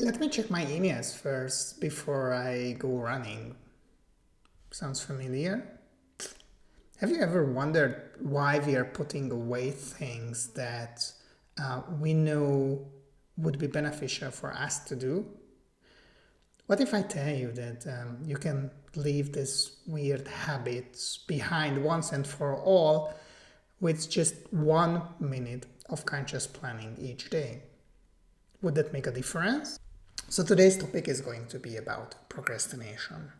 let me check my emails first before I go running. Sounds familiar? Have you ever wondered why we are putting away things that we know would be beneficial for us to do? What if I tell you that you can leave these weird habits behind once and for all with just 1 minute of conscious planning each day? Would that make a difference? So today's topic is going to be about procrastination.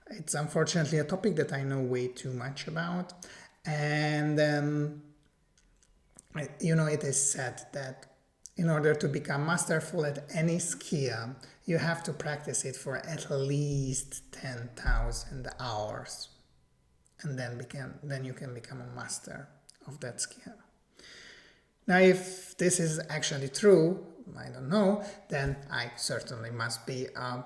It's unfortunately a topic that I know way too much about, and it is said that in order to become masterful at any skill, you have to practice it for at least 10,000 hours, and then you can become a master of that skill. Now, if this is actually true, I don't know, then I certainly must be a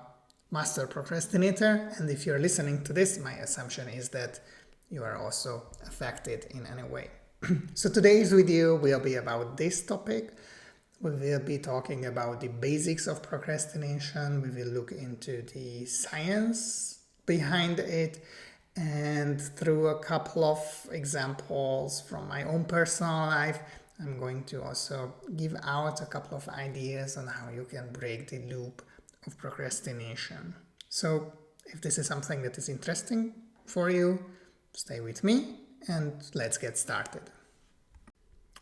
master procrastinator, and if you're listening to this, my assumption is that you are also affected in any way. So today's video will be about this topic. We will be talking about the basics of procrastination, we will look into the science behind it, and through a couple of examples from my own personal life, I'm going to also give out a couple of ideas on how you can break the loop of procrastination. So if this is something that is interesting for you, stay with me and let's get started.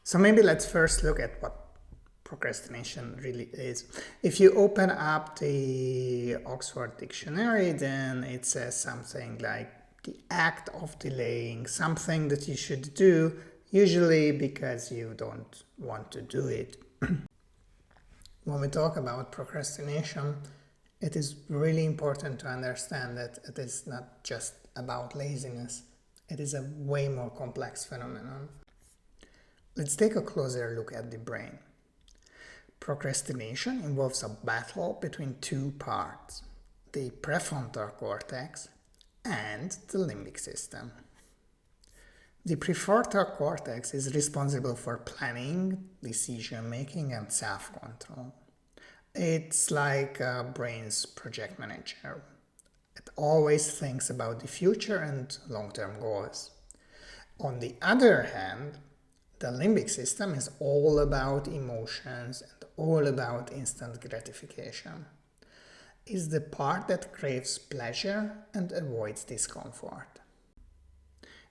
So maybe let's first look at what procrastination really is. If you open up the Oxford Dictionary, then it says something like the act of delaying something that you should do, usually because you don't want to do it. When we talk about procrastination, it is really important to understand that it is not just about laziness. It is a way more complex phenomenon. Let's take a closer look at the brain. Procrastination involves a battle between two parts, the prefrontal cortex and the limbic system. The prefrontal cortex is responsible for planning, decision-making, and self-control. It's like a brain's project manager. It always thinks about the future and long-term goals. On the other hand, the limbic system is all about emotions and all about instant gratification. It's the part that craves pleasure and avoids discomfort.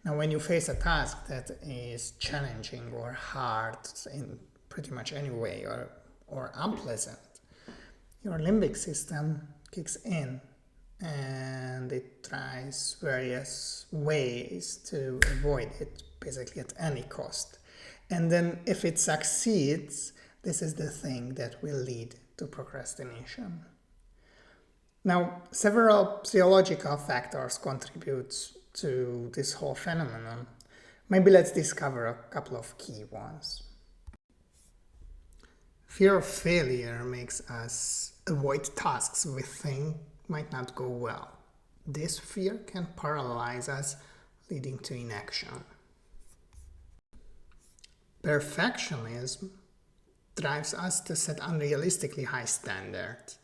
Now, when you face a task that is challenging or hard in pretty much any way or unpleasant, your limbic system kicks in and it tries various ways to avoid it, basically at any cost. And then if it succeeds, this is the thing that will lead to procrastination. Now, several physiological factors contribute to this whole phenomenon. Maybe let's discover a couple of key ones. Fear of failure makes us avoid tasks we think might not go well. This fear can paralyze us, leading to inaction. Perfectionism drives us to set unrealistically high standards.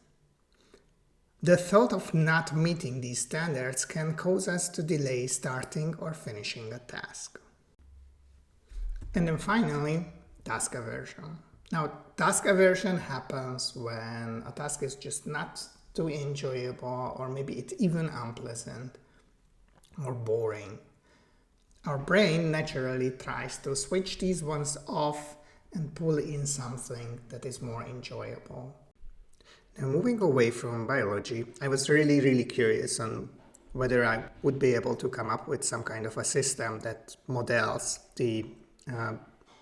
The thought of not meeting these standards can cause us to delay starting or finishing a task. And then finally, task aversion. Now, task aversion happens when a task is just not too enjoyable, or maybe it's even unpleasant or boring. Our brain naturally tries to switch these ones off and pull in something that is more enjoyable. Now, moving away from biology, I was really curious on whether I would be able to come up with some kind of a system that models the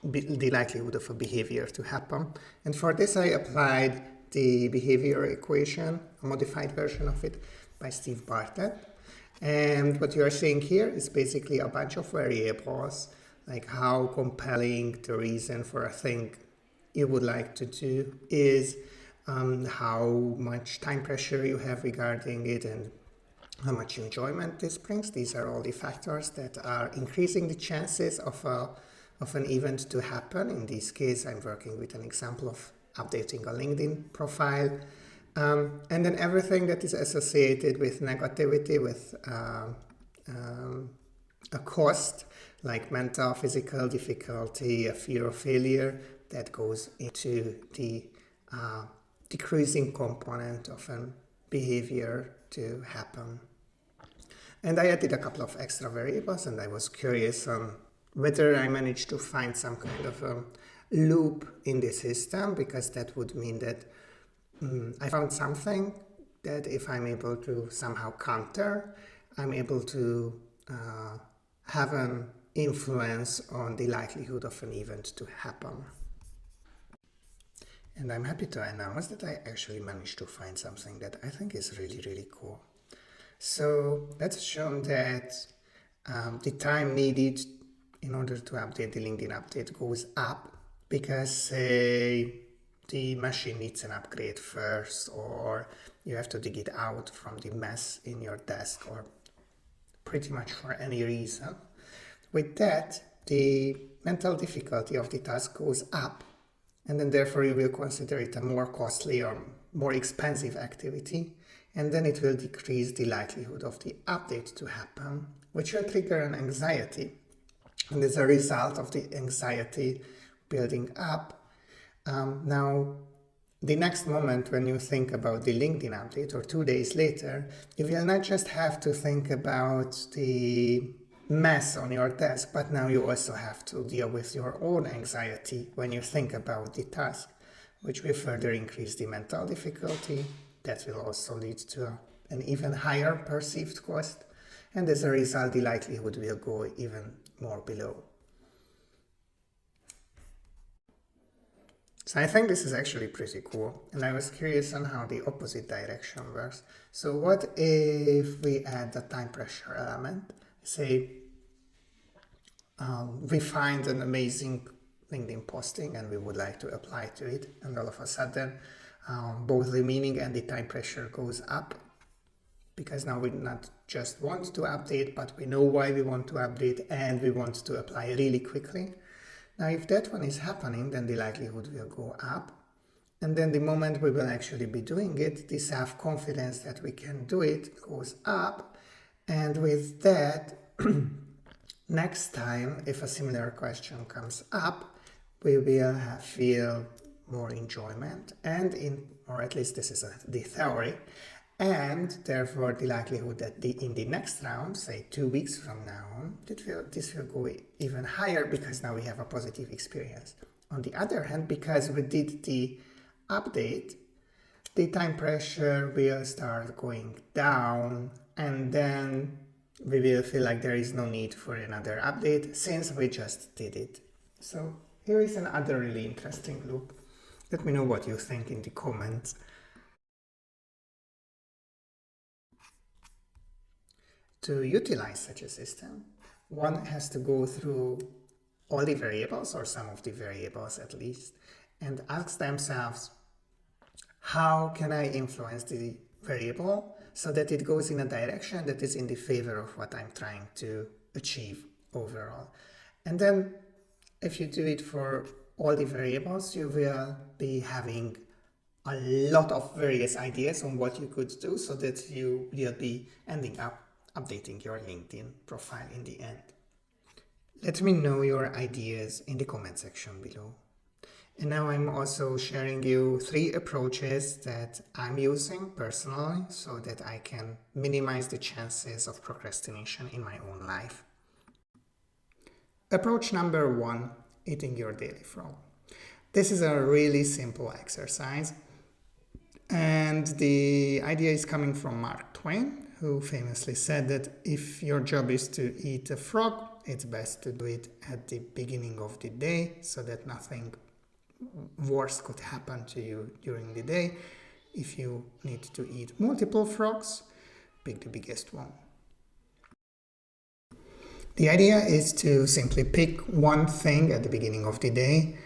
likelihood of a behavior to happen. And for this, I applied the behavior equation, a modified version of it by Steve Bartlett. And what you are seeing here is basically a bunch of variables, like how compelling the reason for a thing you would like to do is, how much time pressure you have regarding it, and how much enjoyment this brings. These are all the factors that are increasing the chances of an event to happen. In this case, I'm working with an example of updating a LinkedIn profile. And then everything that is associated with negativity, with a cost, like mental, physical difficulty, a fear of failure, that goes into the decreasing component of a behavior to happen. And I added a couple of extra variables, and I was curious on whether I managed to find some kind of a loop in the system, because that would mean that I found something that if I'm able to somehow counter, I'm able to have an influence on the likelihood of an event to happen. And I'm happy to announce that I actually managed to find something that I think is really, really cool. So that's shown that the time needed in order to update the LinkedIn update goes up because, say, the machine needs an upgrade first, or you have to dig it out from the mess in your desk, or pretty much for any reason. With that, the mental difficulty of the task goes up, and then therefore you will consider it a more costly or more expensive activity, and then it will decrease the likelihood of the update to happen, which will trigger an anxiety. And as a result of the anxiety building up, now the next moment when you think about the LinkedIn update, or 2 days later, you will not just have to think about the mess on your desk, but now you also have to deal with your own anxiety when you think about the task, which will further increase the mental difficulty. That will also lead to an even higher perceived cost, and as a result the likelihood will go even more below. So I think this is actually pretty cool, and I was curious on how the opposite direction works. So what if we add the time pressure element? Say we find an amazing LinkedIn posting and we would like to apply to it, and all of a sudden both the meaning and the time pressure goes up, because now we not just want to update, but we know why we want to update and we want to apply really quickly. Now if that one is happening, then the likelihood will go up, and then the moment we will actually be doing it, the self-confidence that we can do it goes up, and with that next time if a similar question comes up, we will feel more enjoyment, and or at least this is the theory, and therefore the likelihood that in the next round, say 2 weeks from now, this will go even higher, because now we have a positive experience. On the other hand, because we did the update, the time pressure will start going down, and then we will feel like there is no need for another update since we just did it. So here is another really interesting loop. Let me know what you think in the comments. To utilize such a system, one has to go through all the variables, or some of the variables at least, and ask themselves, how can I influence the variable so that it goes in a direction that is in the favor of what I'm trying to achieve overall? And then if you do it for all the variables, you will be having a lot of various ideas on what you could do, so that you will be ending up updating your LinkedIn profile in the end. Let me know your ideas in the comment section below. And now I'm also sharing you 3 approaches that I'm using personally, so that I can minimize the chances of procrastination in my own life. Approach number 1, eating your daily frog. This is a really simple exercise, and the idea is coming from Mark Twain, who famously said that if your job is to eat a frog, it's best to do it at the beginning of the day, so that nothing worse could happen to you during the day. If you need to eat multiple frogs, pick the biggest one. The idea is to simply pick one thing at the beginning of the day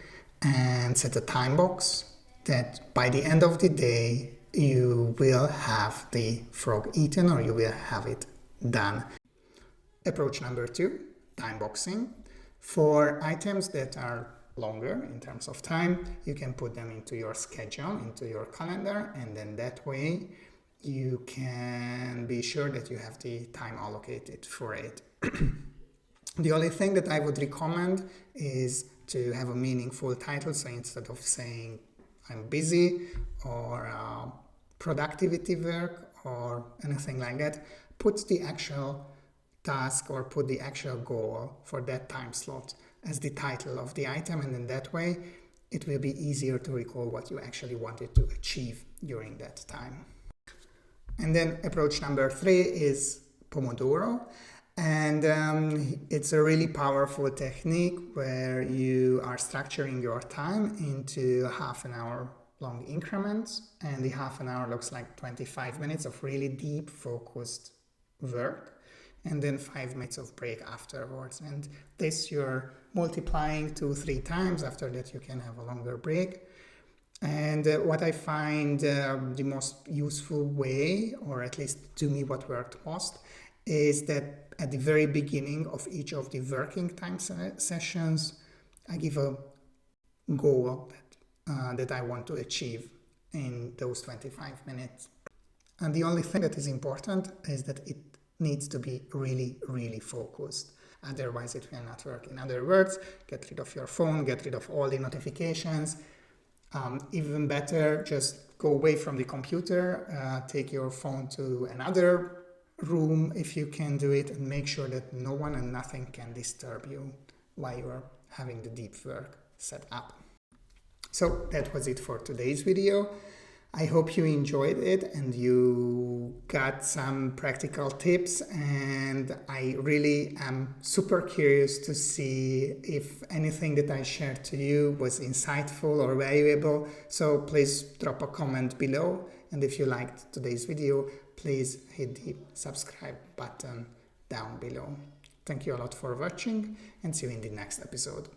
and set a time box that by the end of the day you will have the frog eaten, or you will have it done. Approach number 2, time boxing. For items that are longer in terms of time, you can put them into your schedule, into your calendar, and then that way you can be sure that you have the time allocated for it. The only thing that I would recommend is to have a meaningful title. So instead of saying I'm busy or productivity work or anything like that, put the actual task or put the actual goal for that time slot as the title of the item, and in that way it will be easier to recall what you actually wanted to achieve during that time. And then approach number 3 is Pomodoro. And it's a really powerful technique where you are structuring your time into half an hour long increments, and the half an hour looks like 25 minutes of really deep focused work, and then 5 minutes of break afterwards. And this you're multiplying 2-3 times. After that you can have a longer break. And what I find the most useful way, or at least to me what worked most, is that at the very beginning of each of the working time sessions, I give a goal that I want to achieve in those 25 minutes. And the only thing that is important is that it needs to be really, really focused. Otherwise it will not work. In other words, get rid of your phone, get rid of all the notifications. Even better, just go away from the computer, take your phone to another room if you can do it, and make sure that no one and nothing can disturb you while you're having the deep work set up. So that was it for today's video. I hope you enjoyed it and you got some practical tips, and I really am super curious to see if anything that I shared to you was insightful or valuable. So please drop a comment below, and if you liked today's video, please hit the subscribe button down below. Thank you a lot for watching, and see you in the next episode.